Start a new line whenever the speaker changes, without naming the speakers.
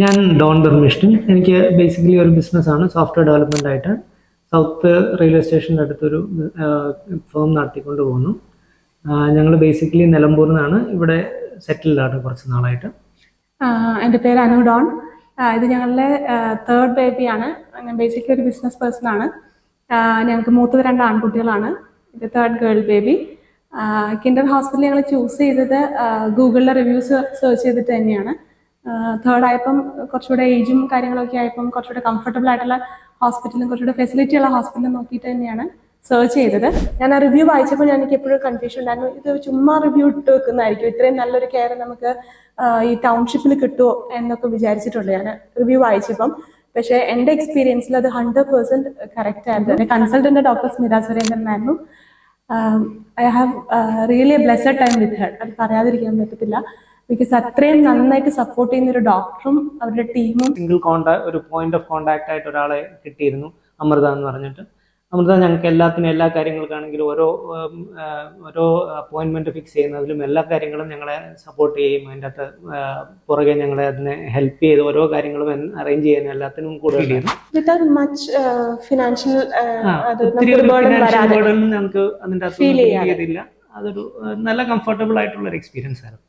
ഞാൻ ഡോൺ ധർമ്മിഷ്ഠൻ. എനിക്ക് ബേസിക്കലി ഒരു ബിസിനസ്സാണ് സോഫ്റ്റ്വെയർ ഡെവലപ്മെൻ്റ് ആയിട്ട് സൗത്ത് റെയിൽവേ സ്റ്റേഷൻ്റെ അടുത്തൊരു ഫേം നടത്തിക്കൊണ്ട് പോകുന്നു. ഞങ്ങൾ ബേസിക്കലി നിലമ്പൂരിൽ നിന്നാണ്, ഇവിടെ സെറ്റിൽഡാണ് കുറച്ച് നാളായിട്ട്.
എൻ്റെ പേര് അനു ഡോൺ. ഇത് ഞങ്ങളുടെ തേർഡ് ബേബിയാണ്. ഞാൻ ബേസിക്കലി ഒരു ബിസിനസ് പേഴ്സൺ ആണ്. ഞങ്ങൾക്ക് മൂത്തത് 2 ആൺകുട്ടികളാണ്. ഇത് third girl baby. Kinder hospital ഞങ്ങൾ ചൂസ് ചെയ്തത് ഗൂഗിളിലെ റിവ്യൂസ് സെർച്ച് ചെയ്തിട്ട് തന്നെയാണ്. തേർഡ് ആയപ്പം കുറച്ചുകൂടെ ഏജും കാര്യങ്ങളൊക്കെ ആയപ്പം കുറച്ചുകൂടെ കംഫർട്ടബിൾ ആയിട്ടുള്ള ഹോസ്പിറ്റലും കുറച്ചുകൂടെ ഫെസിലിറ്റി ഉള്ള ഹോസ്പിറ്റലും നോക്കിയിട്ട് തന്നെയാണ് സെർച്ച് ചെയ്തത്. ഞാൻ ആ റിവ്യൂ വായിച്ചപ്പോൾ എനിക്ക് എപ്പോഴും കൺഫ്യൂഷൻ ഉണ്ടായിരുന്നു, ഇത് ചുമ്മാ റിവ്യൂ ഇട്ട് വെക്കുന്നതായിരിക്കും, ഇത്രയും നല്ലൊരു കെയർ നമുക്ക് ഈ ടൗൺഷിപ്പിൽ കിട്ടുമോ എന്നൊക്കെ വിചാരിച്ചിട്ടുണ്ട് ഞാൻ റിവ്യൂ വായിച്ചപ്പം. പക്ഷേ എൻ്റെ എക്സ്പീരിയൻസിൽ അത് 100% കറക്റ്റ് ആയിരുന്നു. എൻ്റെ കൺസൾട്ടൻ്റ് ഡോക്ടർ സ്മിത സുരേന്ദ്രൻ ആയിരുന്നു. I have really A blessed time with her. അത് പറയാതിരിക്കാൻ പറ്റത്തില്ല. ബിക്കോസ് അത്രയും നന്നായിട്ട് സപ്പോർട്ട് ചെയ്യുന്ന ഒരു ഡോക്ടറും അവരുടെ ടീമും.
സിംഗിൾ ഒരു പോയിന്റ് ഓഫ് കോണ്ടാക്ട് ആയിട്ട് ഒരാളെ കിട്ടിയിരുന്നു, അമൃത എന്ന് പറഞ്ഞിട്ട്. അമൃത ഞങ്ങൾക്ക് എല്ലാ കാര്യങ്ങൾക്കാണെങ്കിലും ഓരോ അപ്പോയിൻമെൻറ്റ് ഫിക്സ് ചെയ്യുന്നതിലും എല്ലാ കാര്യങ്ങളും ഞങ്ങളെ സപ്പോർട്ട് ചെയ്യും. അതിൻ്റെ അകത്ത് പുറകെ ഞങ്ങളെ അതിനെ ഹെൽപ്പ് ചെയ്ത് ഓരോ കാര്യങ്ങളും അറേഞ്ച് ചെയ്യാനും എല്ലാത്തിനും കൂടുതൽ
വിത്തൗട്ട് മച്ച് ഫിനാൻഷ്യൽ
ബർഡൻ ഞങ്ങൾക്ക് അതിൻ്റെ അകത്ത് ഫീൽ ചെയ്തില്ല. അതൊരു നല്ല കംഫർട്ടബിൾ ആയിട്ടുള്ള ഒരു എക്സ്പീരിയൻസ് ആയിരുന്നു.